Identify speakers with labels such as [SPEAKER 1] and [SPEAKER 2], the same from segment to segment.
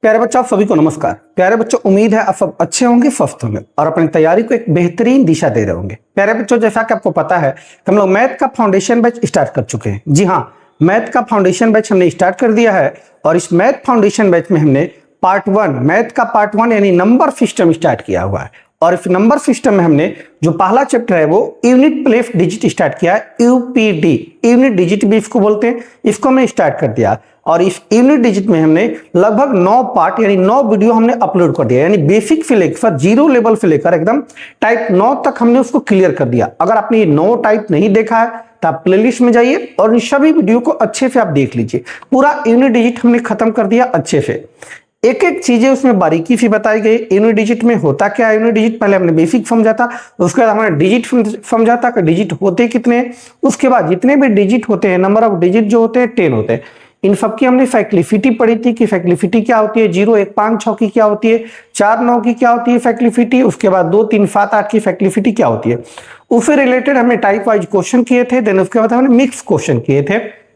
[SPEAKER 1] प्यारे बच्चों, आप सभी को नमस्कार। प्यारे बच्चों, उम्मीद है आप सब अच्छे होंगे, स्वस्थ होंगे और अपनी तैयारी को एक बेहतरीन दिशा दे रहे होंगे। प्यारे बच्चों, जैसा कि आपको पता है कि हम लोग मैथ का फाउंडेशन बैच स्टार्ट कर चुके हैं। जी हाँ, मैथ का फाउंडेशन बैच हमने स्टार्ट कर दिया है और इस मैथ फाउंडेशन बैच में हमने पार्ट 1 मैथ का पार्ट 1 यानी नंबर सिस्टम स्टार्ट किया हुआ है। और इस नंबर सिस्टम में हमने जो पहला चैप्टर है वो यूनिट प्लेस डिजिट स्टार्ट किया है, यूपीडी, यूनिट डिजिट भी इसको बोलते हैं। इसको हमने स्टार्ट कर दिया और इस यूनिट डिजिट में हमने लगभग 9 पार्ट यानी 9 वीडियो हमने अपलोड कर दिया, यानी बेसिक से लेकर 0 लेवल से लेकर एकदम टाइप 9 तक हमने उसको क्लियर कर दिया। अगर आपने ये 9 टाइप नहीं देखा है तो आप प्लेलिस्ट में जाइए और इन सभी वीडियो को अच्छे से आप देख लीजिए। पूरा यूनिट डिजिट हमने खत्म कर दिया अच्छे से, एक एक चीजें उसमें बारीकी से बताई गई। यूनिट डिजिट में होता क्या है, यूनिट डिजिट पहले हमने बेसिक समझा था, उसके बाद हमने डिजिट समझा था कि डिजिट होते कितने हैं। उसके बाद जितने भी डिजिट होते हैं, नंबर ऑफ डिजिट जो होते हैं 10 होते हैं। इन सबकी हमने फैक्लिफिटी पढ़ी थी कि फैक्लिफिटी क्या होती है, 0 1 5 6 की क्या होती है, 4 9 की क्या होती है फैक्लिफिटी, उसके बाद 2 3 7 8 की फैक्लिफिटी क्या होती है। उससे रिलेटेड हमने टाइप वाइज क्वेश्चन किए थे। देन उसके बाद हमने मिक्स क्वेश्चन किए थे।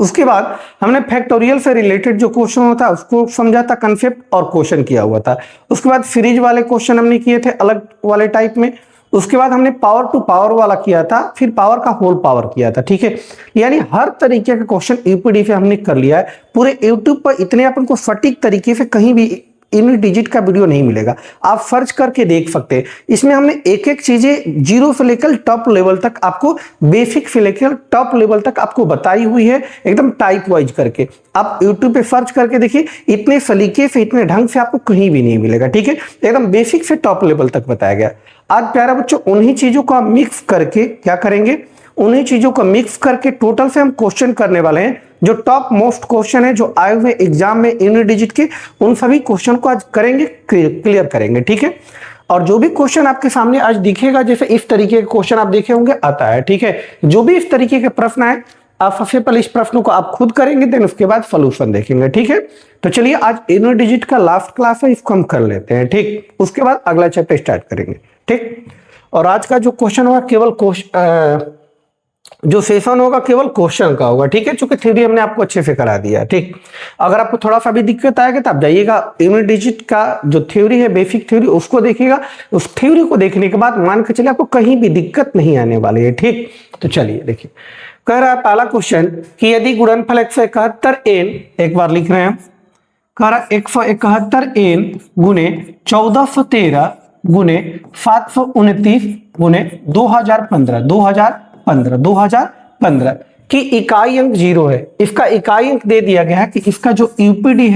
[SPEAKER 1] उसके बाद हमने फैक्टोरियल से रिलेटेड जो क्वेश्चन होता है उसको समझा था, कंसेप्ट और क्वेश्चन किया हुआ था। उसके बाद सीरीज वाले क्वेश्चन हमने किए थे अलग वाले टाइप में। उसके बाद हमने पावर टू पावर वाला किया था, फिर पावर का होल पावर किया था। ठीक है, यानी हर तरीके का क्वेश्चन यूपीडी से हमने कर लिया है। पूरे यूट्यूब पर इतने अपन को सटीक तरीके से कहीं भी यूनिट डिजिट का वीडियो नहीं मिलेगा, आप सर्च करके देख सकते हैं। इसमें हमने एक एक चीजें 0 से लेकर टॉप लेवल तक आपको, बेसिक से लेकर टॉप लेवल तक आपको बताई हुई है, एकदम टाइप वाइज करके। आप YouTube पे सर्च करके देखिए, इतने सलीके से इतने ढंग से आपको कहीं भी नहीं मिलेगा। ठीक है, एकदम बेसिक से टॉप लेवल तक बताया गया। आज प्यारा बच्चों, उन्हीं चीजों को हम मिक्स करके क्या करेंगे, उन्हीं चीजों को मिक्स करके टोटल से हम क्वेश्चन करने वाले हैं। जो टॉप मोस्ट क्वेश्चन है जो आए हुए एग्जाम में यूनिट डिजिट के, उन सभी क्वेश्चन को आज करेंगे, क्लियर करेंगे। ठीक है, और जो भी क्वेश्चन आपके सामने आज दिखेगा, जैसे इस तरीके के क्वेश्चन आप देखे होंगे आता है। ठीक है, जो भी इस तरीके के प्रश्न है, आप सबसे पहले इस प्रश्न को आप खुद करेंगे, देन उसके बाद सोल्यूशन देखेंगे। ठीक है, तो चलिए आज यूनिट डिजिट का लास्ट क्लास है, इसको हम कर लेते हैं। ठीक, उसके बाद अगला चैप्टर स्टार्ट करेंगे। ठीक, और आज का जो क्वेश्चन होगा केवल जो सेशन होगा केवल क्वेश्चन का होगा। ठीक है, चूंकि थ्योरी हमने आपको अच्छे से करा दिया। ठीक, अगर आपको थोड़ा सा भी दिक्कत आएगा तो आप जाइएगा यूनिट डिजिट का जो थ्योरी है, बेसिक थ्योरी, उसको देखिएगा। उस थ्योरी को देखने के बाद मान के चलिए आपको कहीं भी दिक्कत नहीं आने वाली है। ठीक, तो चलिए देखिए, कह रहा है पहला क्वेश्चन कि यदि गुणनफल 171n, एक बार लिख रहे हैं, कह रहा 171n गुने 1413 गुने 729 गुने 2015 की इकाई अंक 0 है। इसका इकाई अंक दे दिया गया है कि इसका जो यूपीडी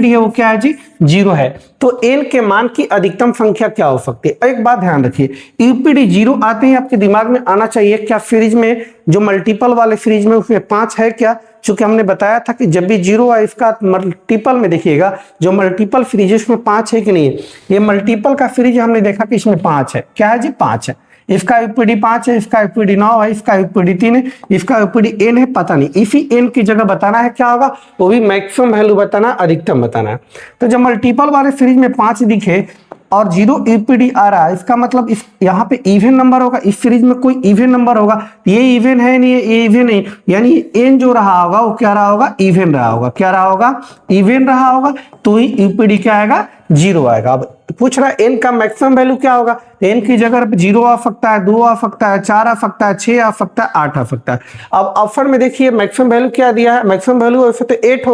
[SPEAKER 1] है, वो क्या है जी, 0 है। तो n के मान की अधिकतम संख्या क्या हो सकती है। एक बात ध्यान रखिए, यूपीडी 0 आते ही आपके दिमाग में आना चाहिए क्या सीरीज में, जो मल्टीपल वाले सीरीज में उसमें 5 है क्या। चूंकि हमने बताया था कि जब भी 0 आए इसका मल्टीपल में देखिएगा, जो मल्टीपल सीरीज में 5 है कि नहीं है। ये मल्टीपल का सीरीज हमने देखा कि इसमें 5 है, क्या है जी, 5 है। इसका यूपीडी 5 है, इसका यूपीडी 9 है, इसका यूपीडी 3 है, इसका यूपीडी n है, पता नहीं। इसी n की जगह बताना है क्या होगा, वो भी मैक्सिमम वैल्यू बताना, अधिकतम बताना है। तो जब मल्टीपल वाले सीरीज में 5 दिखे और 0 यूपीडी आ रहा है, इसका मतलब इस यहाँ पे इवन नंबर होगा, इस सीरीज में कोई इवन नंबर होगा। ये इवन है नहीं, ये इवन नहीं, यानी n जो रहा होगा वो क्या रहा होगा, इवन रहा होगा। क्या रहा होगा, इवन रहा होगा, तो ही यूपीडी क्या आएगा, 0 आएगा। अब पूछ रहा है n का मैक्सिमम वैल्यू क्या होगा, n की जगह 0 आ सकता है, 2 आ सकता है, 4 आ सकता है, 6 आ सकता है, 8 आ सकता है। अब ऑप्शन में देखिए मैक्सिमम वैल्यू क्या दिया है, मैक्सिमम वैल्यू वैसे तो 8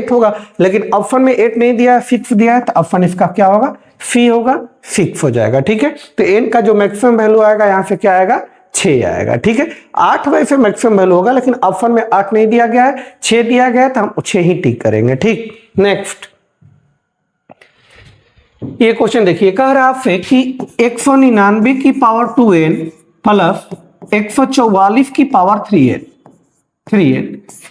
[SPEAKER 1] होगा, लेकिन ऑप्शन में 8 नहीं दिया है, 6 दिया है, तो ऑप्शन इसका क्या होगा, सी होगा, 6 हो जाएगा। ठीक है, तो n का जो मैक्सिमम वैल्यू आएगा यहाँ से क्या आएगा, 6 आएगा। ठीक है, 8 वैसे मैक्सिमम वैल्यू होगा, लेकिन ऑप्शन में 8 नहीं दिया गया है, 6 दिया गया है, तो हम 6 ही टिक करेंगे। ठीक, नेक्स्ट ये क्वेश्चन देखिए, कह रहा है आपसे कि 199 की पावर 2n प्लस 144 की पावर 3n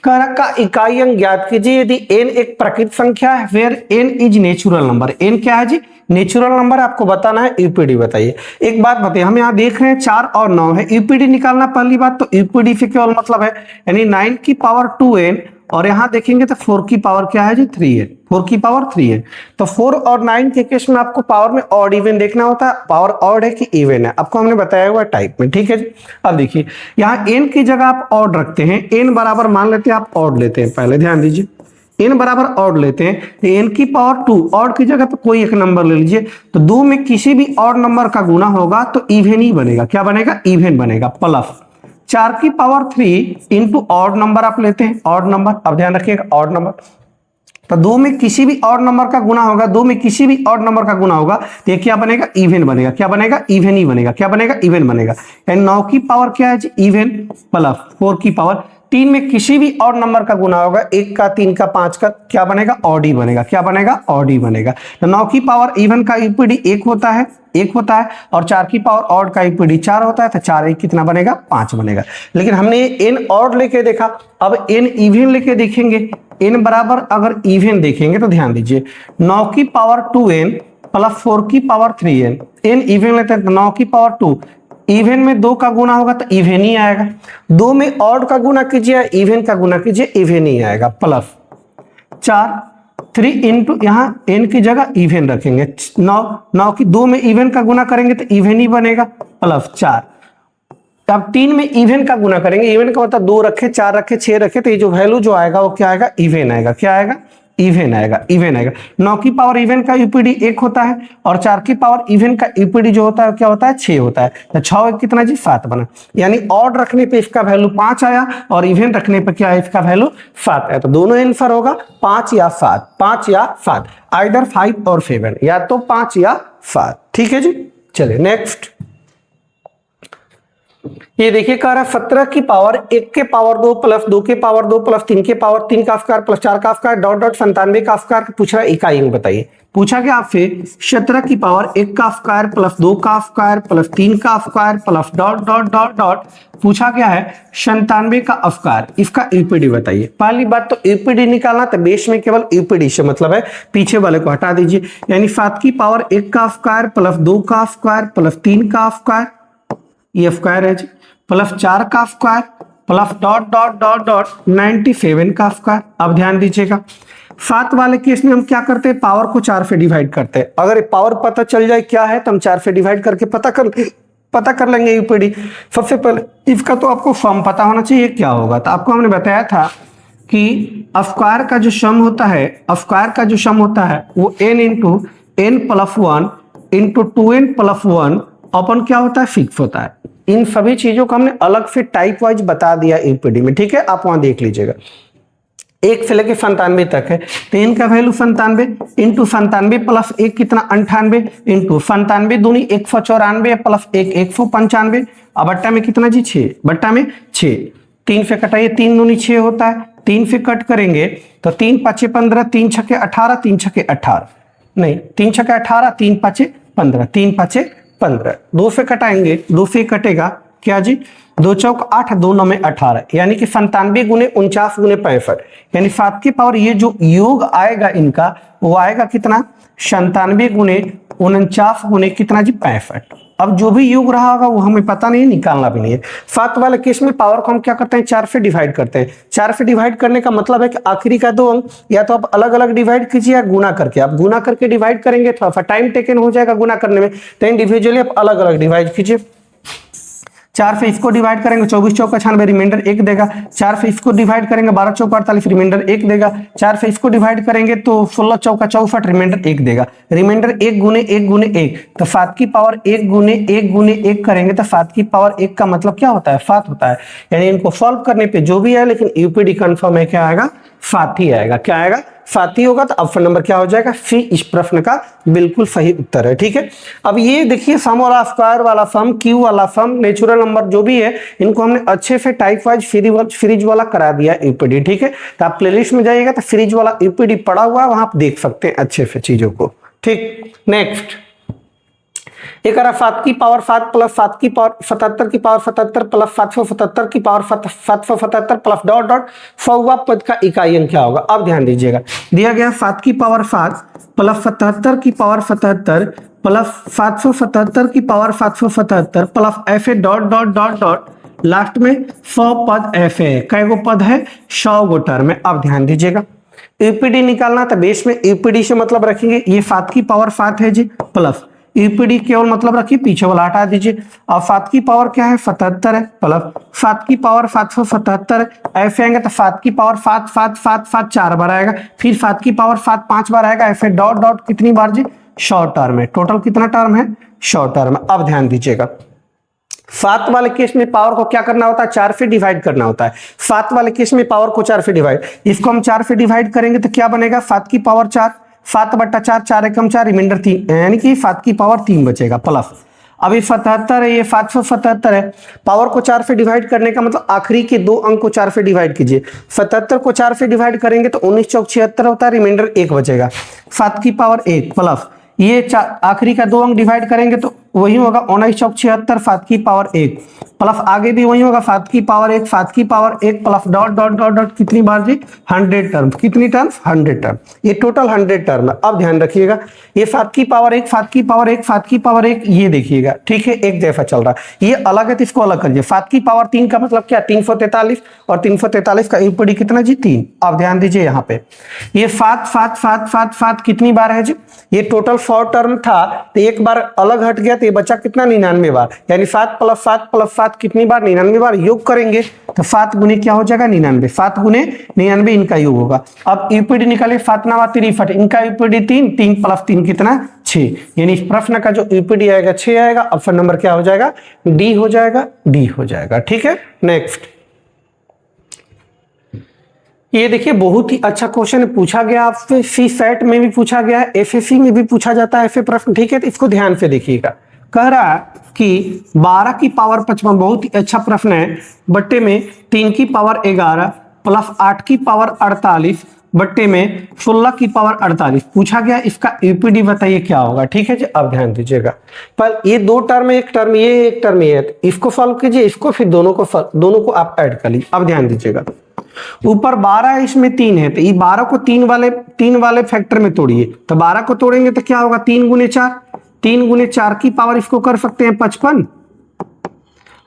[SPEAKER 1] कह रहा का इकाई अंक ज्ञात कीजिए यदि n एक प्राकृतिक संख्या है, where n is natural number. n क्या है जी, नेचुरल नंबर आपको बताना है, यूपीडी बताइए। एक बात बताइए, हम यहाँ देख रहे हैं 4 और 9 है, यूपीडी निकालना पहली बात, तो यूपीडी से केवल मतलब है यानी 9 की पावर 2n, और यहां देखेंगे तो 4 की पावर क्या है जी, 3n, 4 की पावर 3n। तो 4 और 9 के केस में आपको पावर में ऑड इवन देखना होता है, पावर ऑड है कि इवन है, आपको हमने बताया हुआ टाइप में। ठीक है जी, अब देखिए यहाँ n की जगह आप ऑड रखते हैं, n बराबर मान लेते हैं, आप ऑड लेते हैं, पहले ध्यान दीजिए n बराबर ऑड लेते हैं तो n की पावर 2, ऑड की जगह पे कोई एक नंबर ले लीजिए, तो 2 में किसी भी ऑड नंबर का गुना होगा तो इवन ही बनेगा। क्या बनेगा? इवन बनेगा। प्लस 4 की पावर 3 इंटू ऑड नंबर आप लेते हैं, ऑड नंबर, अब ध्यान रखिएगा ऑड नंबर, तो 2 में किसी भी ऑड नंबर का गुना होगा, 2 में किसी भी ऑड नंबर का गुना होगा तो ये क्या बनेगा? इवन बनेगा। क्या बनेगा? इवन ही बनेगा। क्या बनेगा? इवन बनेगा। यानी 9 की पावर क्या है जी? इवन, प्लस 4 की पावर 3 में किसी भी ऑड नंबर का गुना होगा, 1 का, 3 का, 5 का, क्या बनेगा? ऑड ही बनेगा। क्या बनेगा? ऑड ही बनेगा। तो 9 की पावर इवन का यूपीडी 1 होता है, 1 होता है, और 4 की पावर ऑड का यूपीडी 4 होता है, तो 4 1 कितना बनेगा? 5 बनेगा। लेकिन हमने n ऑड लेके देखा, अब n इवन लेके देखेंगे। n बराबर अगर इवन देखेंगे तो ध्यान दीजिए, 9 की पावर 2n प्लस 4 की पावर 3n, n इवन लेते हैं तो 9 की पावर 2, इवन में 2 का गुना होगा तो इवन ही आएगा, 2 में ऑड का गुना कीजिए, इवन का गुना कीजिए, इवन ही आएगा। प्लस 4 3 इंटू, यहाँ n की जगह इवन रखेंगे, 9 की 2 में इवन का गुना करेंगे तो इवन ही बनेगा, प्लस 4। अब 3 में इवन का गुना करेंगे, इवन का मतलब 2 रखे, 4 रखे, 6 रखे, तो ये जो वैल्यू जो आएगा वो क्या आएगा? इवन आएगा। क्या आएगा? इवन आएगा। इवन आएगा। 9 की पावर इवन का यूपीडी 1 होता है, और 4 की पावर इवन का यूपीडी जो होता है क्या होता है? 6 होता है। तो 6 कितना जी? 7 बना। यानी ऑड रखने पे इसका वैल्यू 5 आया, और इवन रखने पे क्या है? इसका वैल्यू 7 आया। तो दोनों आंसर होगा 5 या 7, 5 या 7, आइदर 5 और 7, या तो 5 या 7। ठीक है जी। चलिए नेक्स्ट, ये देखिए कह रहा है 17 की पावर 1 के पावर 2 प्लस 2 के पावर 2 प्लस 3 के पावर 3 का स्क्वायर प्लस 4 का स्क्वायर डॉट डॉट 97 का स्क्वायर, पूछ रहा है इकाई अंक बताइए। पूछा गया आपसे 17 की पावर 1 का स्क्वायर प्लस 2 का स्क्वायर प्लस 3 का square plus dot dot dot dot, पूछा गया है 97 का स्क्वायर, इसका यूपीडी बताइए। पहली बात तो यूपीडी निकालना, तो बेस में केवल यूपीडी से मतलब है, पीछे वाले को हटा दीजिए। यानी 7 की पावर 1 का स्क्वायर प्लस 2 का स्क्वायर प्लस 3 का स्क्वायर, ये स्क्वायर है जी, प्लस 4 का square plus dot dot dot dot 97 का स्क्वायर। अब ध्यान दीजिएगा 7 वाले केस में हम क्या करते हैं? पावर को 4 से डिवाइड करते हैं। अगर ये पावर पता चल जाए क्या है तो हम 4 से डिवाइड करके पता कर लेंगे यूपीडी। सबसे पहले इसका तो आपको फॉर्म पता होना चाहिए क्या होगा। तो आपको हमने बताया था कि स्क्वायर का जो सम होता है, स्क्वायर का जो सम होता है वो n into n plus 1 into 2n plus 1 अपन क्या होता है? फिक्स होता है। इन सभी चीजों को हमने अलग से टाइप वाइज बता दिया यूपीडी में। ठीक है, आप वहां देख लीजिएगा। 1 से लेके 97 तक है, तो इनका वैल्यू 97 इंटू 97 प्लस 1 कितना? 98 इंटू 97 दूनी 194 प्लस 1 195, अब बट्टा में कितना जी? 6, बट्टा में 6, 3 से कटाइए, 3 दूनी 6 होता है, 3 से कट करेंगे तो 3 5 15, 3 छके 18, 3 छके 18 नहीं, 3 छके 18, 3 5 15, 3 5 15, 2 से कटाएंगे, 2 से कटेगा क्या जी? 2 चौक 8, 2 9 में 18, यानी कि 97 गुने 49 गुने 65, यानी 7 की पावर ये जो योग आएगा इनका वो आएगा कितना? 97 गुने 49 गुने कितना जी? 65। अब जो भी योग रहा होगा वो हमें पता नहीं, निकालना भी नहीं है। 7 वाले केस में पावर को हम क्या करते हैं? 4 से डिवाइड करते हैं। 4 से डिवाइड करने का मतलब है कि आखिरी का 2 अंक या तो आप अलग अलग डिवाइड कीजिए या गुना करके। आप गुना करके डिवाइड करेंगे थोड़ा सा टाइम टेकन हो जाएगा गुना करने में, तो इंडिविजुअली आप अलग अलग डिवाइड कीजिए। 4 से इसको डिवाइड करेंगे, 24 चौक 96 रिमाइंडर 1 देगा। 4 से इसको डिवाइड करेंगे, 12 चौक 48 रिमाइंडर 1 देगा। 4 से इसको डिवाइड करेंगे तो 16 चौका 64 रिमाइंडर 1 देगा। रिमाइंडर 1 गुने 1 गुने 1, तो 7 की पावर 1 गुने 1 गुने 1 करेंगे तो 7 की पावर 1 का मतलब क्या होता है? 7 होता है। यानी इनको सॉल्व करने पे जो भी है, लेकिन यूपीडी कंफर्म है, क्या आएगा? 7 ही आएगा। क्या आएगा? 7 ही होगा। तो ऑप्शन नंबर क्या हो जाएगा? सी इस प्रश्न का बिल्कुल सही उत्तर है। ठीक है, अब ये देखिए सम वाला, स्क्वायर वाला सम, क्यू वाला सम, नेचुरल नंबर जो भी है, इनको हमने अच्छे से टाइप वाइज सीरीज वाला करा दिया यूपीडी। ठीक है, तो आप प्लेलिस्ट में जाइएगा तो सीरीज वाला यूपीडी पड़ा हुआ है, वहां आप देख सकते हैं अच्छे से चीजों को। ठीक, नेक्स्ट एक 7 की पावर 7 प्लस 7 की पावर 77 की पावर 77 प्लस 777 की पावर 777 प्लस डॉट डॉट 100वां पद का इकाई अंक क्या होगा? अब ध्यान दीजिएगा, दिया गया 7 की पावर 7 प्लस 77 की पावर 77 प्लस 777 की पावर 777 प्लस ऐसे dot dot dot dot last में 100 पद ऐसे है। कै गो पद है? 100 गो टर्म है। अब ध्यान दीजिएगा, यूपीडी निकालना तो बेस में यूपीडी से मतलब रखेंगे, ये 7 की पावर 7 है जी, प्लस यूपीडी केवल मतलब रखिए, पीछे वाला हटा दीजिए। अब 7 की पावर क्या है 77 है, प्लस 7 की पावर 777 है। ऐसे आएंगे तो 7 की पावर 7 7 7 7 4 बार आएगा, फिर 7 की पावर 7 5 बार आएगा। ऐसे डॉट डॉट कितनी बार जी, शॉर्ट टर्म है। टोटल कितना टर्म है, शॉर्ट टर्म है। अब ध्यान दीजिएगा, 7 वाले केस में पावर को क्या करना होता है, 4 से डिवाइड करना होता है। 7 वाले केस में पावर को 4 से डिवाइड, इसको हम 4 से डिवाइड करेंगे तो क्या बनेगा, 7 की पावर 4, 7/4, 4 एकम 4, रिमाइंडर 3, यानी कि 7 की पावर 3 बचेगा। प्लस अभी 77 है, ये 777 है। पावर को 4 से डिवाइड करने का मतलब आखिरी के 2 अंक को 4 से डिवाइड कीजिए। 77 को 4 से डिवाइड करेंगे तो 19 चौक 76 होता है, रिमाइंडर 1 बचेगा। 7 की पावर 1 प्लस ये आखिरी का 2 अंक डिवाइड करेंगे तो वही होगा 19 चौक 76, 7 की पावर 1 प्लस आगे भी वही होगा 7 की पावर 1, 7 की power 1 plus dot dot dot dot कितनी बार जी, 100 टर्म। कितनी टर्म्स, 100 टर्म। ये टोटल 100 टर्म है। अब ध्यान रखिएगा, ये 7 की पावर 1, 7 की पावर 1, 7 की पावर 1, ये देखिएगा ठीक है, एक जैसा चल रहा है। ये अलग है तो इसको अलग करिए। 7 की पावर 3 का मतलब क्या, 343, और 343 का यूपीडी कितना जी, 3। अब ध्यान दीजिए यहाँ पे, ये 7 7 7 7 7 कितनी बार है जी, ये टोटल 4 टर्म था, तो एक बार अलग हट गया तो ये बचा कितना, 99 बार। यानी 7 + 7 + 7 कितनी बार, 99 बार। योग करेंगे तो 7 गुने क्या हो जाएगा, 99। 7 गुने 99 इनका योग होगा। अब यूपीडी निकाले, 7 9 63, इनका यूपीडी 3, 3 + 3 कितना, 6। यानी इस प्रश्न का जो यूपीडी आएगा 6 आएगा। ऑप्शन नंबर क्या हो जाएगा, डी हो जाएगा, डी हो जाएगा। ठीक है, नेक्स्ट ये देखिए, बहुत ही अच्छा क्वेश्चन पूछा गया आपसे, सी सेट में भी पूछा गया है, एसएससी में भी पूछा जाता है ऐसे प्रश्न। ठीक है, तो इसको ध्यान से देखिएगा। कह रहा है कि 12 की पावर 55, बहुत ही अच्छा प्रश्न है, बट्टे में 3 की पावर 11 प्लस 8 की पावर 48 बट्टे में 16 की पावर 48 पूछा गया। इसका यूपीडी बताइए क्या होगा। ठीक है जी, अब ध्यान दीजिएगा, पर ये 2 टर्म, एक टर्म ये, एक टर्म ये है, तो इसको सॉल्व कीजिए, इसको, फिर दोनों को आप ऐड कर लीजिए। अब ध्यान दीजिएगा, ऊपर 12 है, इसमें 3 है, तो ये 12 को 3 वाले फैक्टर में तोड़िए। तो 12 को तोड़ेंगे तो क्या होगा, 3 गुने 4, 3 गुने 4 की पावर इसको कर सकते हैं 55।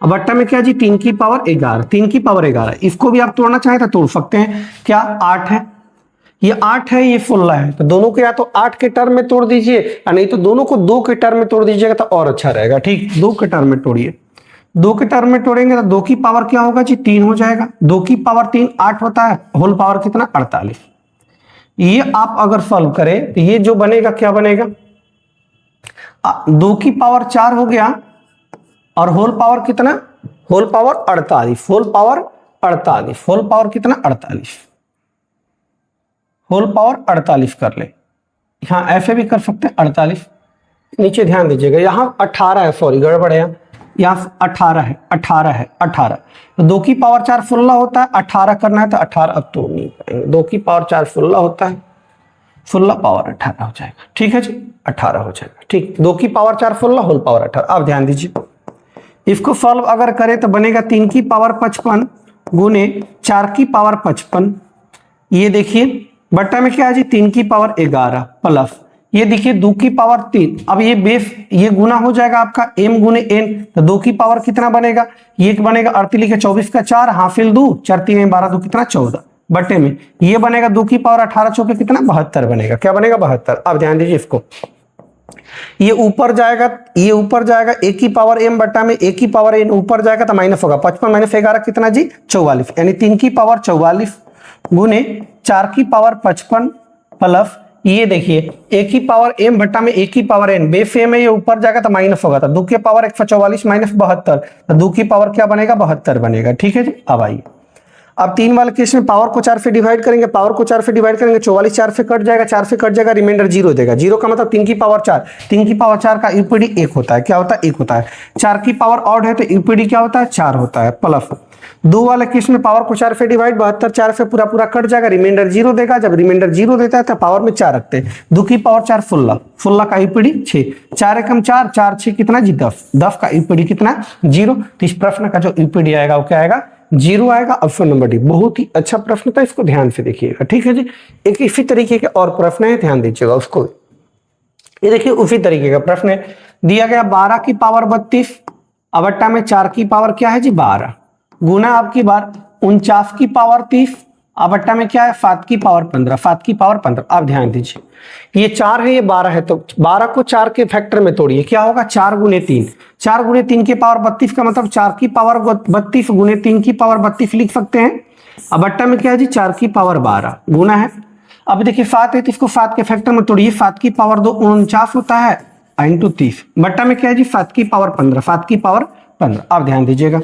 [SPEAKER 1] अब बट्टा में क्या जी, 3 की पावर 11, 3 की पावर 11, इसको भी आप तोड़ना चाहे तो तोड़ सकते हैं। क्या 8 है, ये 8 है, ये 16 है, तो दोनों को या तो 8 के टर्म में तोड़ दीजिए, या नहीं तो दोनों को 2 के टर्म में तोड़ दीजिएगा तो और अच्छा रहेगा। ठीक, 2 के टर्म में तोड़िए। 2 के टर्म में तोड़ेंगे तो 2 की पावर क्या होगा जी, 3 हो जाएगा। 2 की पावर 3 8 होता है, होल पावर कितना, 48। ये आप अगर सॉल्व करें तो ये जो बनेगा क्या बनेगा, 2 की पावर 4 हो गया, और होल पावर कितना, whole power 48, whole power 48, whole power कितना, 48, होल पावर 48 कर ले। यहां ऐसे भी कर सकते हैं 48। नीचे ध्यान दीजिएगा, यहां 18 है, सॉरी गड़बड़ है, यहाँ 18 है, 18 है, 18। तो 2 की पावर 4 16 होता है, 18 करना है तो 18 अब तोड़ नहीं पाएंगे। 2 की पावर 4 16 होता है, 16 पावर 18 हो जाएगा। ठीक है जी, 18 हो जाएगा। ठीक, 2 की पावर 4 16, होल पावर 18। अब ध्यान दीजिए, इसको सॉल्व अगर करें तो बनेगा 3 की पावर 55 गुने 4 की पावर 55। ये देखिए बट्टा में क्या है जी, 3 की पावर 11 प्लस ये देखिए 2 की पावर 3। अब ये बेस, ये गुना हो जाएगा आपका m गुने n, तो 2 की पावर कितना बनेगा, ये बनेगा 38 लिखे 24 का 4 हाफिल 2 4 3 12 2 कितना 14 बटे में ये बनेगा 2 की पावर 18 चौके कितना 72 बनेगा। क्या बनेगा 72। अब ध्यान दीजिए इसको, ये ऊपर जाएगा, ये ऊपर जाएगा, a की पावर m बटा में a की पावर n ऊपर जाएगा तो माइनस होगा। 55 माइनस 11 कितना जी 44, यानी 3 की पावर 44 गुने 4 की पावर 55 प्लस ये देखिए a की पावर m बटा में a की पावर n, बेस m है, ये ऊपर जाएगा तो माइनस होगा, तो 2 की पावर 144 माइनस 72, तो 2 की पावर क्या बनेगा 72 बनेगा। ठीक है जी, अब आइए, अब 3 वाले केस में पावर को 4 से डिवाइड करेंगे, पावर को 4 से डिवाइड करेंगे, 44 4 से कट जाएगा, 4 से कट जाएगा, रिमाइंडर 0 देगा। 0 का मतलब 3 की पावर 4, 3 की पावर 4 का यूपीडी 1 होता है। क्या होता है 1 होता है। 4 की पावर ऑड है तो यूपीडी क्या होता है 4 होता है। प्लस 2 वाले केस में पावर को 4 से डिवाइड, 72 4 से पूरा पूरा कट जाएगा, रिमाइंडर 0 देगा। जब रिमाइंडर 0 देता है तो पावर में 4 रखते हैं। 2 की पावर 4 16, 16 का यूपीडी 6, 4 एकम 4 4 6 कितना जी 10, 10 का यूपीडी कितना 0। तो इस प्रश्न का जो यूपीडी आएगा वो क्या आएगा 0 आएगा। Option number D. बहुत ही अच्छा प्रश्न था, इसको ध्यान से देखिएगा। ठीक है जी, एक इसी तरीके के और प्रश्न है, ध्यान दीजिएगा उसको। ये देखिए उसी तरीके का प्रश्न है, दिया गया 12 की पावर 32 अवट्टा में 4 की पावर क्या है जी 12 गुना आपकी बार 49 की पावर 30 अब बट्टा में क्या है, 7 की पावर 15, 7 की पावर 15। आप ध्यान दीजिए ये 4 है, ये 12 है, तो 12 को 4 के फैक्टर में तोड़िए, क्या होगा 4 गुने 3, 4 गुने 3 की पावर 32 का मतलब 4 की पावर 32 गुने 3 की पावर 32 लिख सकते हैं। अब बट्टा में क्या है जी, 4 की पावर 12 गुना है। अब देखिए 7 है तो इसको 7 के फैक्टर में तोड़िए, 7 की पावर 2 49 होता है इंटू 30। बट्टा में क्या है जी, 7 की पावर 15, 7 की पावर 15। आप ध्यान दीजिएगा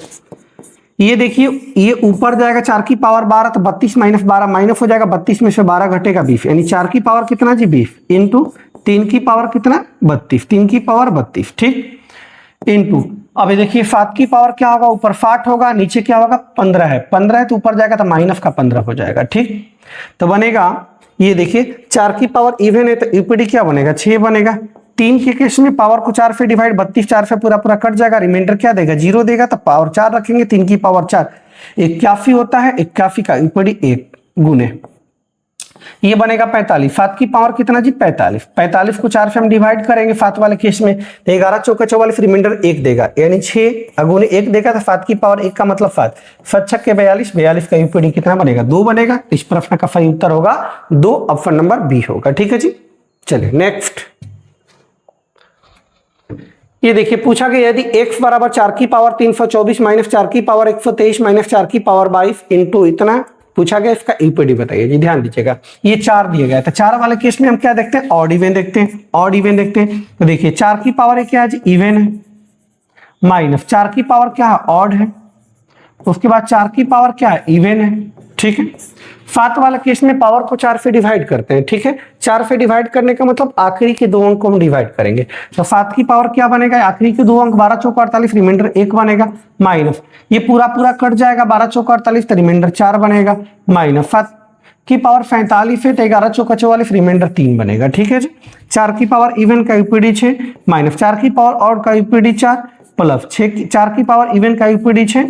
[SPEAKER 1] ये देखिए ये ऊपर जाएगा 4 की पावर 12 तो 32 माइनस 12 माइनस हो जाएगा, 32 में से 12 घटेगा 20, यानी 4 की पावर कितना जी 20 इंटू 3 की पावर कितना 32, 3 की पावर 32, ठीक इंटू। अब देखिए 7 की पावर क्या होगा, ऊपर 60 होगा, नीचे क्या होगा 15 है, 15 है तो ऊपर जाएगा तो माइनस का 15 हो जाएगा, ठीक। तो बनेगा ये देखिए 4 की पावर इवन है तो यूपीडी क्या बनेगा 6 बनेगा। 3 के केस में पावर को 4 से डिवाइड, 32 4 से पूरा पूरा कट जाएगा, रिमाइंडर क्या देगा 0 देगा, तो पावर 4 रखेंगे, 3 की पावर 4 81 होता है, 81 का यूपीडी 1 गुने ये बनेगा 45। 7 की पावर कितना जी 45, 45 को 4 से हम डिवाइड करेंगे 7 वाले केस में तो 11 चौका 44, रिमाइंडर 1 देगा, यानी 6 गुने 1 देगा तो 7 की पावर 1 का मतलब 7, 7 छक्के 42, 42 का यूपीडी कितना बनेगा 2 बनेगा। इस प्रश्न का सही उत्तर होगा 2, ऑप्शन नंबर बी होगा, ठीक है जी। चलिए नेक्स्ट ये देखिए पूछा गया यदि x बराबर 4 की पावर 324 माइनस 4 की पावर 123 माइनस 4 की पावर 22 इंटू इतना पूछा गया, इसका यूपीडी बताइए जी। ध्यान दीजिएगा ये 4 दिया गया था, 4 वाले केस में हम क्या देखते हैं ऑड इवन देखते हैं, ऑड इवन देखते हैं। तो देखिए 4 की पावर क्या है जी इवन है, माइनस 4 की पावर क्या है ऑड है, उसके बाद 4 की पावर क्या है इवन है, ठीक है। 7 वाले केस में पावर को 4 से डिवाइड करते हैं, ठीक है। 4 से डिवाइड करने का मतलब आखिरी के 2 अंक को हम डिवाइड करेंगे, तो 7 की पावर क्या बनेगा आखिरी के 2 अंक 12 चौका 48, रिमाइंडर 1 बनेगा, माइनस ये पूरा पूरा कट जाएगा 12 चौका 48 तो रिमाइंडर 4 बनेगा, माइनस 7 की पावर 45 है तो 11 चौका 44 रिमाइंडर 3 बनेगा, ठीक है जी। 4 की पावर इवन का यूपीडी 6 माइनस 4 की पावर ऑड का यूपीडी 4 प्लस 4 की पावर इवन का यूपीडी 6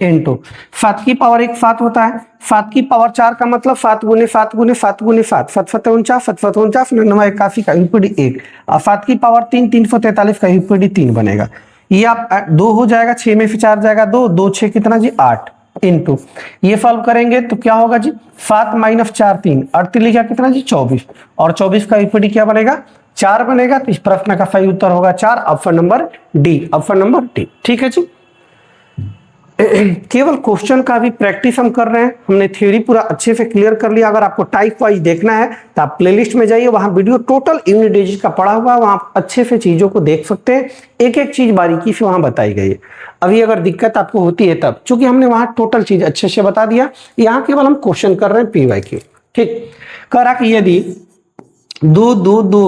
[SPEAKER 1] इंटू 7 की पावर 1 7 होता है, 7 की पावर 4 का मतलब 7 गुने 7 गुने 7 गुने 7, 7 7 49, 7 7 49 99 81 का यूपीडी 1 और 7 की पावर 3 343 का यूपीडी 3 बनेगा। ये आप 2 हो जाएगा, 6 में से 4 जाएगा 2, 2 6 कितना जी 8 इंटू ये सॉल्व करेंगे तो क्या होगा जी 7 माइनस 4 3 38 लिखा कितना जी 24 और 24 का यूपीडी क्या बनेगा 4 बनेगा। तो इस प्रश्न का सही उत्तर होगा 4, option number D, option number D, ठीक है जी। केवल क्वेश्चन का भी प्रैक्टिस हम कर रहे हैं, हमने थ्योरी पूरा अच्छे से क्लियर कर लिया। अगर आपको टाइप वाइज देखना है तो आप प्लेलिस्ट में जाइए, वहां वीडियो टोटल यूनिट डिजिट का पड़ा हुआ है, वहां अच्छे से चीजों को देख सकते हैं, एक एक चीज बारीकी से वहां बताई गई है। अभी अगर दिक्कत आपको होती है तब, चूंकि हमने वहां टोटल चीज अच्छे से बता दिया, यहाँ केवल हम क्वेश्चन कर रहे हैं PYQ, ठीक। करा कि यदि 2 2 2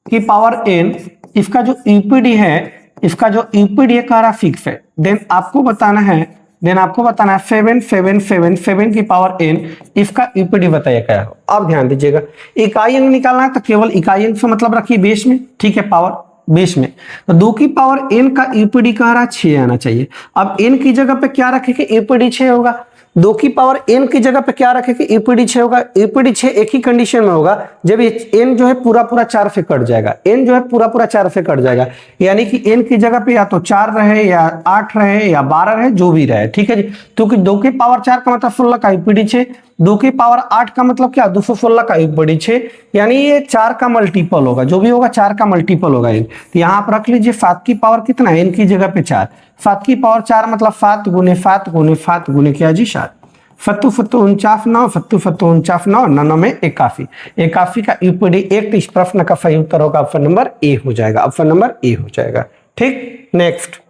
[SPEAKER 1] की पावर n इसका जो यूपीडी है, इसका जो यूपीडी कह रहा फिक्स है, देन आपको बताना है 7 7 7 7 की पावर n इसका यूपीडी बताइए क्या है। अब ध्यान दीजिएगा इकाई अंक निकालना है तो केवल इकाई अंक से मतलब रखिए बेस में, ठीक है, पावर बेस में। तो 2 की पावर n का यूपीडी कह रहा 6 आना चाहिए। अब n की जगह पे क्या रखेंगे यूपीडी 6 होगा, 2 की पावर n की जगह पे क्या रखेंगे यूपीडी 6 होगा। यूपीडी 6 एक ही कंडीशन में होगा जब ये n जो है पूरा पूरा 4 से कट जाएगा, n जो है पूरा पूरा 4 से कट जाएगा, यानी कि n की जगह पे या तो 4 रहे या 8 रहे या 12 रहे, जो भी रहे, ठीक है जी। क्योंकि 2 की पावर 4 का मतलब 16 का यूपीडी 6, 2 की पावर 8 का मतलब क्या 216 का यूपीडी 6, यानी ये 4 का मल्टीपल होगा, जो भी होगा 4 का मल्टीपल होगा। n तो यहाँ आप रख लीजिए 7 की पावर कितना है n की जगह पे 4, 7 की पावर 4 मतलब 7 गुने 7 गुने 7 गुने क्या जी 7, 7 7 49 9, 7 7 49 9, 9 में 81, 81 का यूपीडी 1। तो इस प्रश्न का सही उत्तर होगा ऑप्शन नंबर ए हो जाएगा, ऑप्शन नंबर ए हो जाएगा, ठीक। नेक्स्ट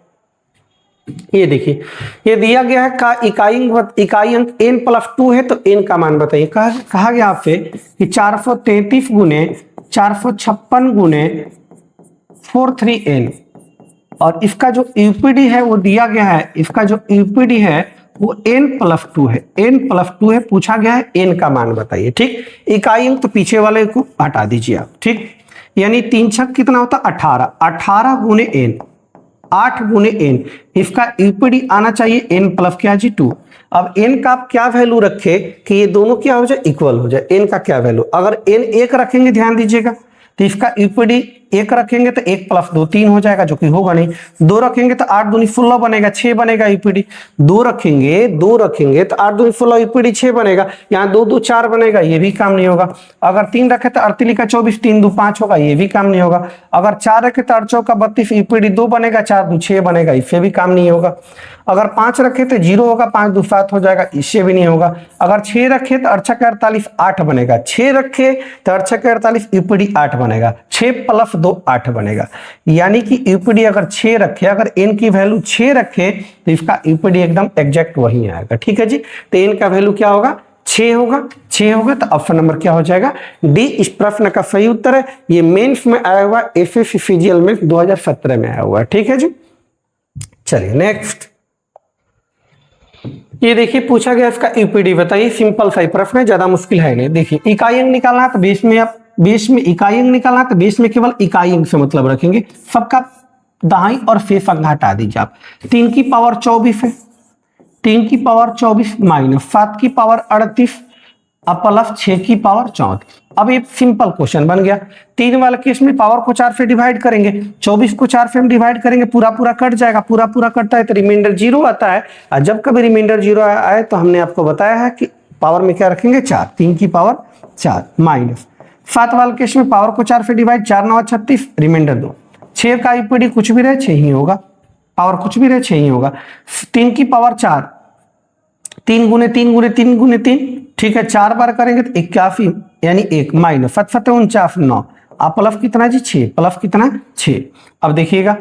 [SPEAKER 1] ये देखिए ये दिया गया है का इकाई अंक n प्लस 2 है तो n का मान बताइए। कहा गया आपसे कि 433 गुने 456 गुने 43n और इसका जो यूपीडी है वो दिया गया है, इसका जो यूपीडी है वो n प्लस 2 है, n प्लस 2 है, पूछा गया है n का मान बताइए, ठीक। इकाई अंक तो पीछे वाले को हटा दीजिए आप, ठीक, यानी 3 छक कितना होता 18, 18 गुने n 8 गुने n, इसका यूपीडी आना चाहिए n प्लस क्या जी 2। अब n का आप क्या वैल्यू रखे कि ये दोनों क्या हो जाए इक्वल हो जाए, n का क्या वैल्यू, अगर n 1 रखेंगे ध्यान दीजिएगा तो इसका यूपीडी 1 रखेंगे तो 1 प्लस 2 3 हो जाएगा, जो कि होगा नहीं। 2 रखेंगे तो 8 दूनी 16 बनेगा, 6 बनेगा यूपीडी। 2 रखेंगे तो 8 दूनी 16 यूपीडी 6 बनेगा। यहाँ 2 2 4 बनेगा, ये भी काम नहीं होगा। अगर 3 रखे तो 8 लिखा 24, 3 2 5 होगा, ये भी काम नहीं होगा। अगर 4 रखे तो 8 चौका 32, यूपीडी 2 बनेगा, 4 2 6 बनेगा, इससे भी काम नहीं होगा। अगर 5 रखे तो 0 होगा, 5 2 7 हो जाएगा, इससे भी नहीं होगा। अगर 6 रखे तो 8 6 48 8 बनेगा, 6 रखे तो 8 6 48 यूपीडी 8 बनेगा, 6 प्लस 2 8 बनेगा। यानी कि यूपीडी अगर 6 रखे, अगर n की वैल्यू 6 रखे तो इसका यूपीडी एकदम एग्जैक्ट वही आएगा। ठीक है जी, तो n का वैल्यू क्या होगा, 6 होगा। तो ऑप्शन नंबर क्या हो जाएगा, डी इस प्रश्न का सही उत्तर है। ये मेंस में आया हुआ, एसएससी सीजीएल में 2017 में आया हुआ है। ठीक है जी, चलिए नेक्स्ट। ये देखिए पूछा गया इसका यूपीडी बताइए, सिंपल सा प्रश्न है, ज्यादा मुश्किल है नहीं। देखिए इकाई अंक निकालना तो बेस में इकाई अंक निकालना तो बेस में केवल इकाई अंक से मतलब रखेंगे, सबका दाई और शेष अंक हटा दीजिए आप। 3 की पावर 24 है, 3 की पावर 24 माइनस 7 की पावर 38 अब प्लस 6 की पावर 34। अब ये सिंपल क्वेश्चन बन गया। 3 वाले केस में पावर को 4 से डिवाइड करेंगे, 24 को 4 से हम डिवाइड करेंगे, पूरा पूरा कट जाएगा, पूरा पूरा कटता है तो रिमाइंडर 0 आता है। और जब कभी रिमाइंडर 0 आए तो हमने आपको बताया है कि पावर में क्या रखेंगे, 4, 3 की पावर 4 माइनस 7 वाले केस में पावर को 4 से डिवाइड, 4 9 36, रिमाइंडर 2। 6 का यूपीडी कुछ भी रहे 6 ही होगा, पावर कुछ भी रहे 6 ही होगा। 3 की पावर 4, 3 गुने 3 गुने 3 गुने 3, ठीक है, 4 बार करेंगे तो 81 यानी 1 माइनस 7 7 49 9, आप प्लस कितना जी 6, प्लस कितना 6। अब देखिएगा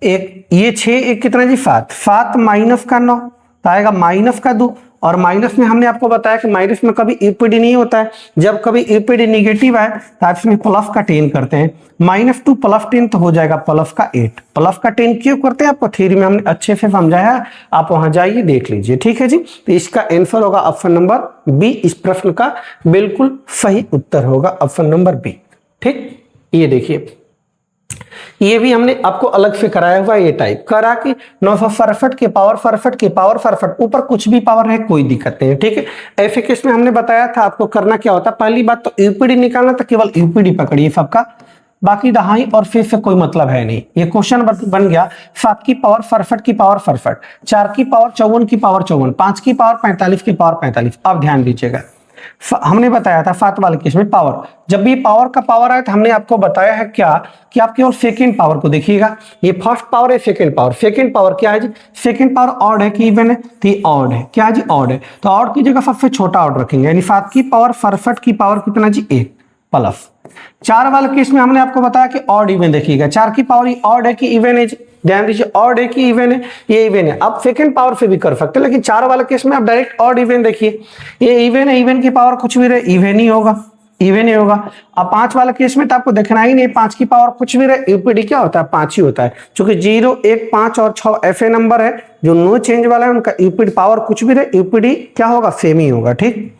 [SPEAKER 1] एक ये 6 एक कितना जी 7, 7 माइनस का 9 तो आएगा माइनस का 2। और माइनस में हमने आपको बताया कि माइनस में कभी यूपीडी नहीं होता है, जब कभी यूपीडी निगेटिव है तो आप इसमें प्लस का 10 करते हैं। -2 प्लस 10 तो हो जाएगा प्लस का 8। प्लस का 10 क्यों करते हैं आपको थ्योरी में हमने अच्छे से समझाया है, आप वहां जाइए देख लीजिए। ठीक है जी, तो इसका आंसर होगा ऑप्शन नंबर बी, इस प्रश्न का बिल्कुल सही उत्तर होगा ऑप्शन नंबर बी। ठीक, ये देखिए ये भी हमने आपको अलग से कराया हुआ, ये टाइप करा कि 967 के पावर 67 ऊपर कुछ भी पावर है कोई दिक्कत नहीं है। ठीक है, ऐसे केस में हमने बताया था आपको करना क्या होता है, पहली बात तो यूपीडी निकालना था, केवल यूपीडी पकड़िए सबका, बाकी दहाई और शेष से कोई मतलब है नहीं। ये क्वेश्चन बन गया 7 की पावर 67 की पावर 67, 4 की पावर 54 की पावर 54, 5 की पावर 45 की पावर 45। अब ध्यान दीजिएगा, हमने बताया था 7 वाले केस में पावर, जब भी पावर का पावर आया तो हमने आपको बताया है क्या कि आप केवल सेकंड पावर को देखिएगा। ये फर्स्ट पावर है, सेकंड पावर। सेकंड पावर क्या है जी, सेकंड पावर ऑड है कि इवन है, तो ये ऑड है। क्या जी, ऑड है, तो ऑड की जगह सबसे छोटा ऑड रखेंगे, यानी 7 की पावर 67 की पावर कितना जी 1 प्लस। 4 वाले केस में हमने आपको बताया कि ऑड इवन देखिएगा, 4 की पावर ऑड है कि इवन है, ध्यान दीजिए ऑड है कि इवन है, ये इवन है। आप सेकंड पावर से भी कर सकते हैं, लेकिन 4 वाले केस में आप डायरेक्ट ऑड इवन देखिए, ये इवन है, इवन की पावर कुछ भी रहे इवन ही होगा, इवन ही होगा। अब 5 वाले केस में तो आपको देखना ही नहीं, 5 की पावर कुछ भी रहे यूपीडी क्या होता है 5 ही होता है, क्योंकि 0 1 5 और 6 ऐसे नंबर है जो नो चेंज वाला है, उनका यूपीडी पावर कुछ भी रहे यूपीडी क्या होगा सेम ही होगा। ठीक,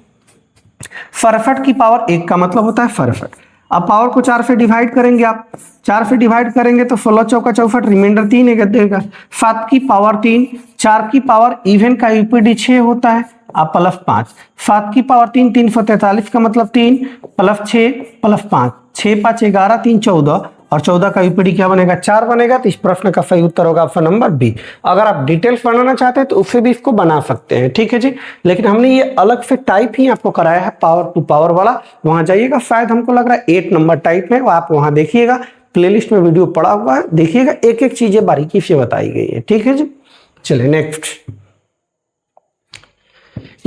[SPEAKER 1] 67 की पावर 1 का मतलब होता है 67। अब पावर को 4 से डिवाइड करेंगे, आप 4 से डिवाइड करेंगे तो 16 चौका 64, रिमाइंडर 3 देगा। 7 की पावर 3, 4 की पावर इवन का यूपीडी 6 होता है, आप प्लस 5, 7 की पावर 3 343 का मतलब 3 प्लस 6 प्लस 5, 6 5 11 3 14 और 14 का यूपीडी क्या बनेगा 4 बनेगा। तो इस प्रश्न का सही उत्तर होगा ऑप्शन नंबर बी। अगर आप डिटेल्स बनाना चाहते हैं तो उससे भी इसको बना सकते हैं। ठीक है जी, लेकिन हमने ये अलग से टाइप ही आपको कराया है, पावर टू पावर वाला। वहां जाइएगा, शायद हमको लग रहा है 8 नंबर टाइप में, आप वहां देखिएगा, प्लेलिस्ट में वीडियो पड़ा हुआ है, देखिएगा, एक एक चीजें बारीकी से बताई गई है। ठीक है जी, चलिए नेक्स्ट,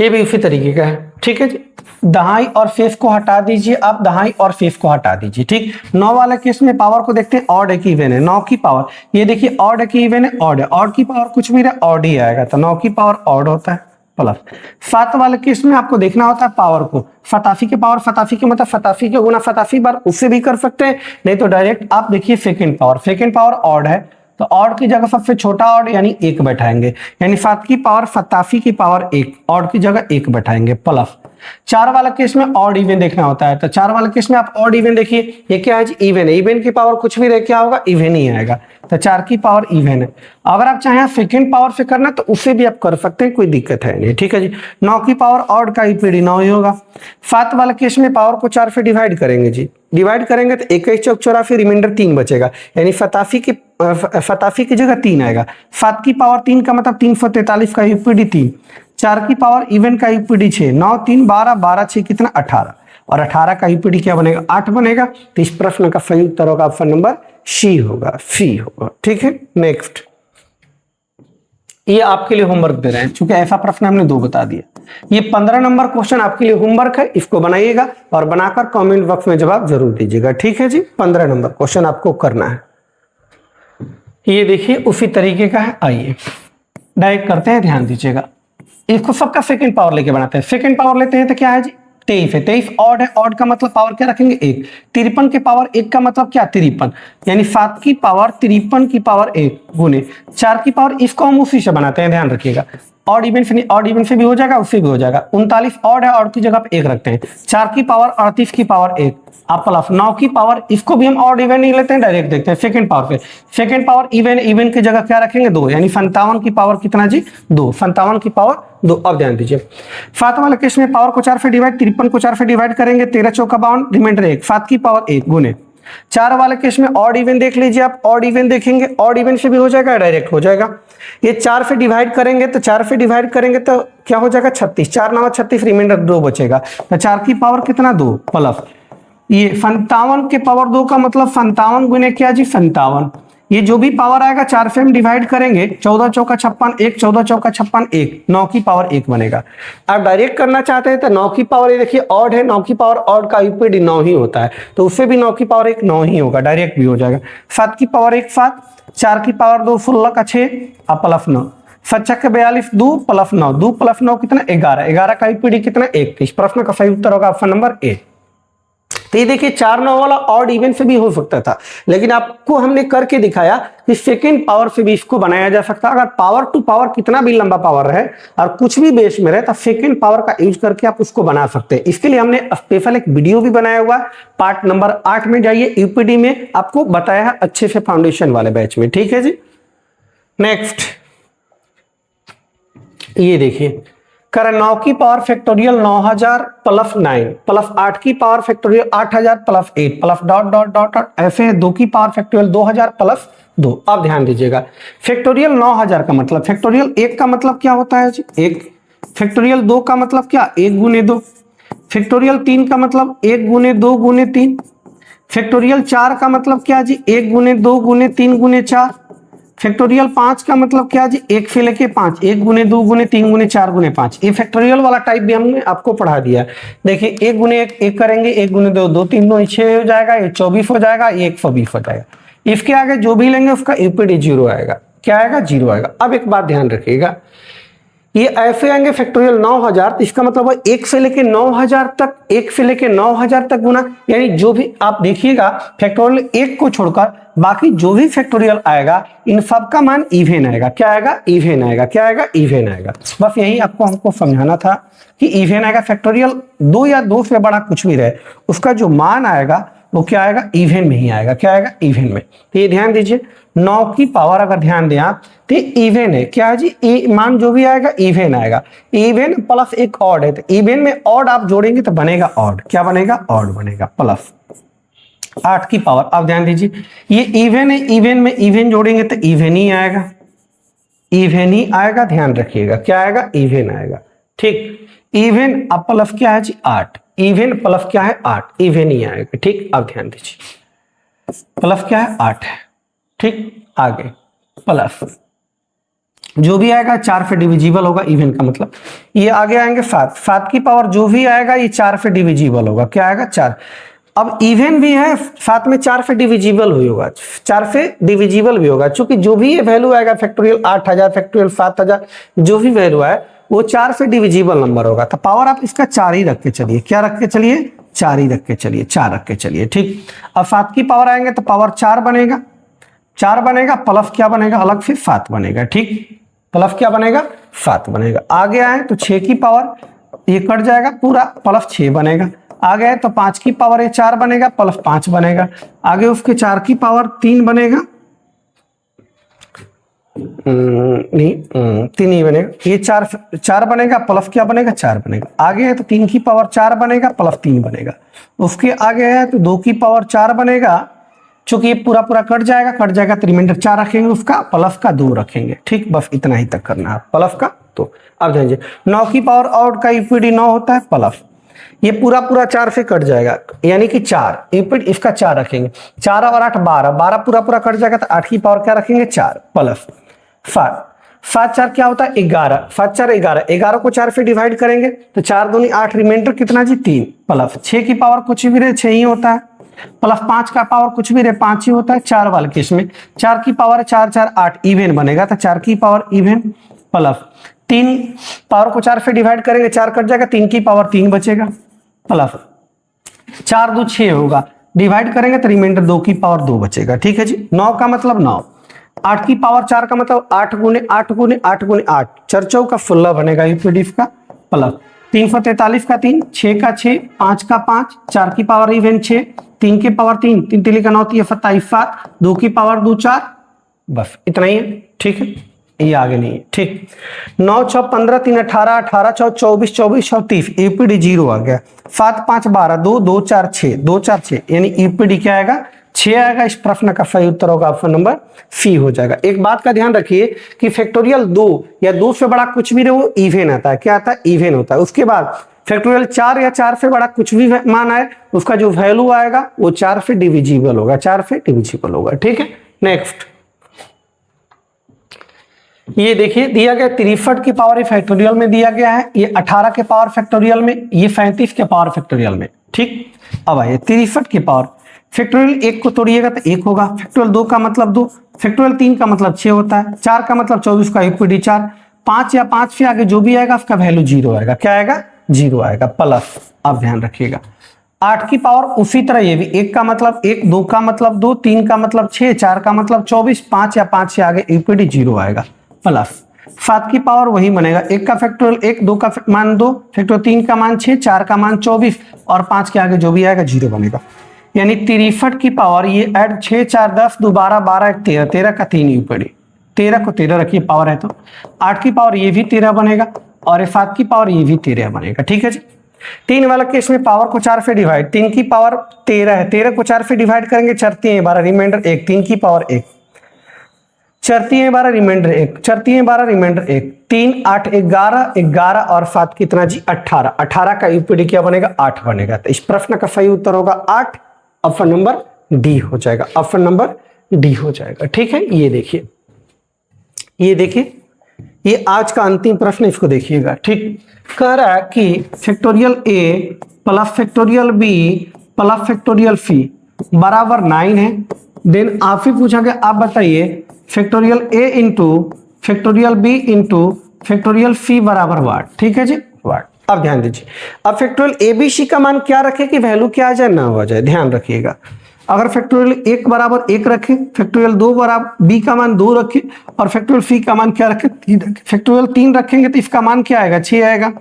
[SPEAKER 1] ये भी उसी तरीके का है। ठीक है जी, दहाई और शेष को हटा दीजिए, आप दहाई और शेष को हटा दीजिए। ठीक, 9 वाले केस में पावर को देखते हैं, ऑड है कि इवन है। 9 की पावर, ये देखिए ऑड है कि इवन है, ऑड है, ऑड की पावर कुछ भी रहे ऑड ही आएगा, तो 9 की पावर ऑड होता है प्लस। 7 वाले केस में आपको देखना होता है पावर को, 87 के पावर 87 के मतलब 87 के गुना 87 बार, उससे भी कर सकते हैं, नहीं तो डायरेक्ट आप देखिए second power, second power odd है तो ऑड की जगह सबसे छोटा ऑड यानी 1 बैठाएंगे, यानी 7 की पावर 87 की पावर 1, ऑड की जगह 1 बैठाएंगे प्लस चार वाला केस में ऑड इवन देखना होता है, तो चार वाला केस में आप ऑड इवन देखिए, ये क्या है जी, इवन है, इवन की पावर कुछ भी रहे क्या होगा, इवन ही आएगा, तो 4 की पावर इवन है। अगर आप चाहें सेकंड पावर से करना तो उससे भी आप कर सकते हैं, कोई दिक्कत है नहीं, ठीक है जी। 9 की पावर ऑड का ईपीडी 9 ही होगा। 7 वाला केस में पावर को 4 से डिवाइड करेंगे जी, डिवाइड करेंगे तो 21 चौक 84, रिमाइंडर 3 बचेगा, यानी फताफी की जगह 3 आएगा। 7 की पावर 3 का मतलब 343 का यूपीडी 3। 4 की पावर इवन का यूपीडी 6, 9 3 12, 12 6 कितना 18, और 18 का यूपीडी क्या बनेगा, 8 बनेगा। तो इस प्रश्न का सही उत्तर होगा ऑप्शन नंबर सी होगा, सी होगा, ठीक है। नेक्स्ट, ये आपके लिए होमवर्क दे रहे हैं, क्योंकि ऐसा प्रश्न हमने 2 बता दिया। ये 15 नंबर क्वेश्चन आपके लिए होमवर्क है, इसको बनाइएगा और बनाकर कमेंट बॉक्स में जवाब जरूर दीजिएगा, ठीक है जी। 15 नंबर क्वेश्चन आपको करना है। ये देखिए उसी तरीके का है, आइए डायरेक्ट करते हैं, ध्यान दीजिएगा। इसको सबका सेकंड पावर लेके बनाते हैं। सेकंड पावर लेते हैं तो क्या है जी, 23 है, 23 ऑड है, ऑड का मतलब पावर क्या रखेंगे 1। 53 के पावर 1 का मतलब क्या 53, यानी 7 की पावर 53 की पावर 1 गुने 4 की पावर, इसको हम उसी से बनाते हैं, ध्यान रखिएगा। ऑड इवन से नहीं, ऑड इवन से भी हो जाएगा, उससे भी हो जाएगा। 39 ऑड है, ऑड की जगह पे 1 रखते हैं। 4 की पावर 38 की पावर 1, आप प्लस 9 की पावर, इसको भी हम ऑड इवन नहीं लेते हैं, डायरेक्ट देखते हैं सेकंड पावर पे। सेकंड पावर इवन, इवन की जगह क्या रखेंगे 2, यानी 57 की पावर कितना जी 2, 57 की पावर 2। अब ध्यान दीजिए 7 वाले केस में पावर को 4 से डिवाइड, 53 को 4 से डिवाइड करेंगे, 13 चौका 52, रिमाइंडर 1, 7 की पावर 1 गुने 4 वाले केस में ऑड इवन देख लीजिए आप, ऑड इवन देखेंगे, ऑड इवन से भी हो जाएगा, डायरेक्ट हो जाएगा। ये 4 से डिवाइड करेंगे तो 4 से डिवाइड करेंगे तो क्या हो जाएगा 36, 4 9 36, रिमाइंडर 2 बचेगा, तो 4 की पावर कितना 2 प्लस ये 57 के पावर 2 का मतलब 57 गुने क्या जी 57। ये जो भी पावर आएगा 4 से हम डिवाइड करेंगे, 14 चौका 56 1, 14 चौका 56 1, 9 की पावर 1 बनेगा। आप डायरेक्ट करना चाहते हैं तो 9 की पावर, ये देखिए ऑड है, 9 की पावर ऑड का यूपीडी 9 ही होता है, तो उससे भी 9 की पावर 1 9 ही होगा, डायरेक्ट भी हो जाएगा। 7 की पावर 1 7, 4 की पावर 2 16 का 6, अब प्लस 9, 7 के 42 2 प्लस 9, 2 प्लस 9 कितना 11, 11 का यूपीडी कितना 1। इस प्रश्न का सही उत्तर होगा ऑप्शन नंबर ए। तो ये देखिए 4 9 वाला ऑड इवन से भी हो सकता था, लेकिन आपको हमने करके दिखाया कि सेकंड पावर से भी इसको बनाया जा सकता है। अगर पावर टू पावर कितना भी लंबा पावर रहे और कुछ भी बेस में रहे तो सेकंड पावर का यूज करके आप उसको बना सकते हैं। इसके लिए हमने स्पेशल एक वीडियो भी बनाया हुआ, पार्ट नंबर 8 में जाइए, यूपीडी में आपको बताया है अच्छे से फाउंडेशन वाले बैच में, ठीक है जी। नेक्स्ट, ये देखिए कर 9 की पावर फैक्टोरियल 9000 प्लस 9 प्लस 8 की power factorial 8000 plus 8 plus dot dot dot dot, ऐसे 2 की पावर फैक्टोरियल 2000 प्लस 2। अब ध्यान दीजिएगा, फैक्टोरियल 9000 का मतलब, फैक्टोरियल 1 का मतलब क्या होता है जी 1, फैक्टोरियल 2 का मतलब क्या 1 गुने 2, फैक्टोरियल 3 का मतलब 1 गुने 2 गुने 3, फैक्टोरियल 4 का मतलब क्या जी 1 गुने 2 गुने 3 गुने 4, फैक्टोरियल 5 का मतलब क्या जी 1 से लेके 5, 1 गुने 2 गुने 3 गुने 4 गुने 5। ये फैक्टोरियल वाला टाइप भी हमने आपको पढ़ा दिया। देखिए 1 गुने 1 1 करेंगे, 1 गुने 2 2 3 2 6 हो जाएगा, ये 24 हो जाएगा, ये 120 हो जाएगा। इसके आगे जो भी लेंगे उसका यूपीडी 0 आएगा, क्या आएगा 0 आएगा। अब एक बात ध्यान रखिएगा, ये ऐसे आएंगे फैक्टोरियल 9000, तो इसका मतलब है 1 से लेके 9000 तक, 1 से लेके 9000 तक गुना, यानी जो भी आप देखिएगा फैक्टोरियल 1 को छोड़कर बाकी जो भी फैक्टोरियल आएगा इन सब का मान इवन आएगा। क्या आएगा इवन आएगा, क्या आएगा इवन आएगा। बस यही आपको हमको समझाना था कि इवन आएगा, फैक्टोरियल 2 या 2 से बड़ा कुछ भी रहे उसका जो मान आएगा वो क्या आएगा इवन में ही आएगा, क्या आएगा इवन में। तो ये ध्यान दीजिए 9 की पावर अगर ध्यान दें आप तो इवन है, क्या है जी मान जो भी आएगा इवन आएगा, इवन प्लस एक ऑड है, तो इवन में ऑड आप जोड़ेंगे तो बनेगा ऑड, क्या बनेगा ऑड बनेगा प्लस 8 की पावर। अब ध्यान दीजिए ये इवन है, इवन में इवन जोड़ेंगे तो इवन ही आएगा, इवन ही आएगा, ध्यान रखिएगा क्या आएगा इवन आएगा, ठीक। इवन अब प्लस क्या है जी 8, इवन प्लस क्या है 8, इवन ही आएगा, ठीक। अब ध्यान दीजिए प्लस क्या है 8 है, ठीक। आगे प्लस जो भी आएगा 4 से डिविजिबल होगा, इवन का मतलब ये आगे आएंगे 7, 7 की पावर जो भी आएगा ये 4 से डिविजिबल होगा, क्या आएगा 4। अब इवन भी है, साथ में 4 से डिविजिबल हुई होगा, 4 से डिविजिबल भी होगा, क्योंकि जो भी ये वैल्यू आएगा फैक्टोरियल 8000 फैक्टोरियल 7000 जो भी वैल्यू आए वो 4 से डिविजिबल नंबर होगा, तो पावर आप इसका 4 ही रख के चलिए, क्या रख के चलिए 4 ही रख के चलिए, 4 रख के चलिए, ठीक। अब 7 की पावर आएंगे तो पावर 4 बनेगा, 4 बनेगा प्लस क्या बनेगा अलग से 7 बनेगा, ठीक। प्लस क्या बनेगा 7 बनेगा। आगे आए तो 6 की पावर ये कट जाएगा पूरा, प्लस 6 बनेगा। आगे है तो 5 की पावर ये 4 बनेगा, प्लस 5 बनेगा। आगे उसके 4 की पावर 3 बनेगा, नहीं 3 ही बनेगा, ये 4 बनेगा, प्लस क्या बनेगा 4 बनेगा। आगे है तो 3 की पावर 4 बनेगा, प्लस 3 बनेगा। उसके आगे है तो 2 की पावर 4 बनेगा, चूंकि ये पूरा पूरा कट जाएगा तो रिमाइंडर 4 रखेंगे, उसका प्लस का 2 रखेंगे। ठीक, बस इतना ही तक करना है, प्लस का 2। अब ध्यान 9 की पावर आउट का यूपीडी 9 होता है प्लस, ये पूरा पूरा 4 से कट जाएगा, यानी कि 4 यूपीडी इसका 4 रखेंगे। 4 और 8 12, 12 पूरा पूरा कट जाएगा तो 8 की पावर क्या रखेंगे 4 प्लस 5। 7 4 क्या होता है 11, 7 4 11, 11 को 4 से डिवाइड करेंगे तो 4 दूनी 8, रिमाइंडर कितना जी 3 प्लस 6 की पावर कुछ भी रहे 6 ही होता है, प्लस 5 का पावर कुछ भी रहे 5 ही होता है। 4 वाले केस में 4 की पावर 4 4 8 इवन बनेगा, तो 4 की पावर इवन प्लस 3 पावर को 4 से डिवाइड करेंगे 4 कट जाएगा, 3 की पावर 3 बचेगा प्लस 4 2 6 होगा, डिवाइड करेंगे तो रिमाइंडर 2 की पावर 2 बचेगा। ठीक है जी, 9 का मतलब 9, 8 की पावर 4 का मतलब 8 गुने 8 गुने 8 गुने 8, 4 चौ का 16 बनेगा यूपीडीएफ का प्लस 343 का 3, 6 का 6, 5 का 5, 4 की पावर इवन 6, 3 की पावर 3, 3 3 का 9 27 7, 2 की पावर 2 4, बस इतना ही है। ठीक है, ये आगे नहीं है। ठीक, 9 6 15 3 18, 18 6 24, 24 6 30, यूपीडी 0 आ गया। 7 5 12, 2 2 4 6, 2 4 6, यानी यूपीडी क्या आएगा 6 आएगा। इस प्रश्न का सही उत्तर होगा ऑप्शन नंबर सी हो जाएगा। एक बात का ध्यान रखिए कि फैक्टोरियल 2 या 2 से बड़ा कुछ भी रहे वो इवन आता है, क्या आता है इवन होता है। उसके बाद फैक्टोरियल 4 या 4 से बड़ा कुछ भी मान आए, उसका जो वैल्यू आएगा वो 4 से डिविजिबल होगा, 4 से डिविजिबल होगा। ठीक है, नेक्स्ट ये देखिए दिया गया 63 की पावर फैक्टोरियल में दिया गया है, ये 18 के पावर फैक्टोरियल में, ये 35 के पावर फैक्टोरियल में। ठीक, अब आइए 63 की पावर फैक्टोरियल 1 को तोड़िएगा तो 1 होगा, फैक्टोरियल 2 का मतलब 2, फैक्टोरियल 3 का मतलब 6 होता है, 4 का मतलब 24 का यूपीडी 4, 5 या 5 से आगे जो भी आएगा उसका वैल्यू 0 आएगा, क्या आएगा 0 आएगा प्लस। अब ध्यान रखिएगा 8 की पावर उसी तरह ये भी 1 का मतलब 1, 2 का मतलब 2, 3 का मतलब 6, 4 का मतलब 24, 5 या 5 से आगे यूपीडी 0 आएगा प्लस 7 की पावर वही बनेगा, 1 का फैक्टोरियल 1, 2 का मान 2, फैक्टोरियल 3 का मान 6, 4 का मान 24 और 5 के आगे जो भी आएगा 0 बनेगा। यानी 63 की पावर ये ऐड 6 4 10 2 12 12 1 13, 13 का 3 यूपीडी, 13 को 13 रखिए पावर है तो 8 की पावर ये भी 13 बनेगा और 7 की पावर ये भी 13 बनेगा। ठीक है जी, 3 वाला केस में पावर को 4 से डिवाइड, 3 की पावर 13 है, 13 को 4 से डिवाइड करेंगे 4 3 12, रिमाइंडर 1, 3 की पावर 1, 4 3 12 रिमाइंडर 1, 4 3 12 रिमाइंडर 1, 3 8 11 11 और 7 कितना जी 18, 18 का यूपीडी क्या बनेगा 8 बनेगा। तो इस प्रश्न का सही उत्तर होगा 8, ऑप्शन नंबर डी हो जाएगा, ऑप्शन नंबर डी हो जाएगा। ठीक है, ये देखिए ये आज का अंतिम प्रश्न, इसको देखिएगा। ठीक, कह रहा है कि factorial A plus factorial B plus factorial C बराबर 9 है। देन आप ही पूछा गया, आप बताइए factorial A into factorial B into factorial C बराबर वाट। ठीक है जी, वाट। अब ध्यान दीजिए, अब फैक्टोरियल ए बी सी का मान क्या रखे कि वैल्यू क्या आ जाए ना हो जाए, ध्यान रखिएगा। अगर फैक्टोरियल 1 बराबर 1 रखे, फैक्टोरियल 2 बराबर बी का मान 2 रखे और फैक्टोरियल सी का मान क्या रखे 3 रखे। फैक्टोरियल 3 रखेंगे तो इसका मान क्या आएगा 6 आएगा,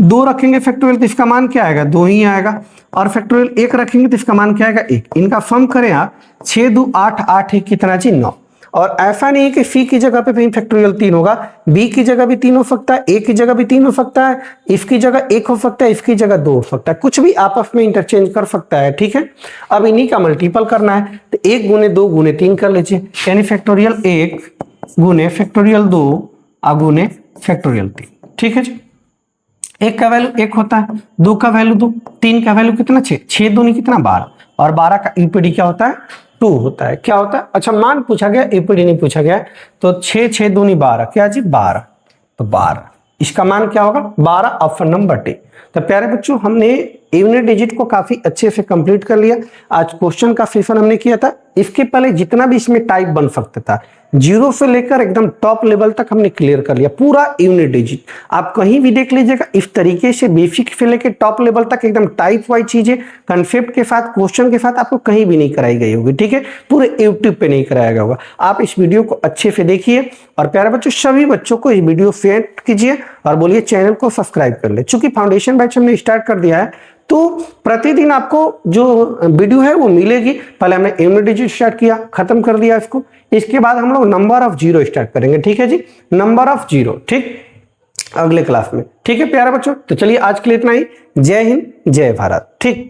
[SPEAKER 1] 2 रखेंगे फैक्टोरियल तो इसका मान क्या आएगा 2 ही आएगा और फैक्टोरियल 1 रखेंगे तो इसका मान क्या आएगा 1। इनका सम करें आप 6 2 8 8 1 कितना जी 9। और ऐसा नहीं है कि सी की जगह पे फैक्टोरियल 3 होगा, बी की जगह भी 3 हो सकता है, ए की जगह भी 3 हो सकता है, इसकी जगह 1 हो सकता है, इसकी जगह 2 हो सकता है, कुछ भी आपस में इंटरचेंज कर सकता है। ठीक है, अब इन्हीं का मल्टीपल करना है तो 1 गुने 2 गुने 3 कर लीजिए, यानी फैक्टोरियल 1 गुने फैक्टोरियल 2 गुने फैक्टोरियल 3। ठीक है जी, 1 का वैल्यू 1 होता है, 2 का वैल्यू 2, 3 का वैल्यू कितना 6, 6 दूनी कितना 12 और 12 का यूपीडी क्या होता है 2 होता है। क्या होता है, अच्छा मान पूछा गया, यूपीडी नहीं पूछा गया, तो 6 6 दूनी 12 क्या जी 12, तो 12 इसका मान क्या होगा 12, ऑप्शन नंबर डी। तो प्यारे बच्चों, हमने यूनिट डिजिट को काफी अच्छे से कंप्लीट कर लिया। आज क्वेश्चन का सेशन हमने किया था, इसके पहले जितना भी इसमें टाइप बन सकता था 0 से लेकर एकदम टॉप लेवल तक हमने क्लियर कर लिया पूरा यूनिट डिजिट। आप कहीं भी देख लीजिएगा, इस तरीके से बेसिक से लेकर टॉप लेवल तक एकदम टाइप वाइज चीजें कंसेप्ट के साथ क्वेश्चन के साथ आपको कहीं भी नहीं कराई गई होगी। ठीक है, पूरे यूट्यूब पे नहीं कराया गया होगा। आप इस वीडियो को अच्छे से देखिए और प्यारे बच्चों सभी बच्चों को इस वीडियो शेयर कीजिए और बोलिए चैनल को सब्सक्राइब कर ले। चूंकि फाउंडेशन बैच हमने स्टार्ट कर दिया है तो प्रतिदिन आपको जो वीडियो है वो मिलेगी। पहले हमने यूनिट डिजिट स्टार्ट किया, खत्म कर दिया इसको, इसके बाद हम लोग नंबर ऑफ जीरो स्टार्ट करेंगे। ठीक है जी, नंबर ऑफ जीरो, ठीक, अगले क्लास में। ठीक है प्यारे बच्चों, तो चलिए आज के लिए इतना ही। जय हिंद, जय भारत। ठीक।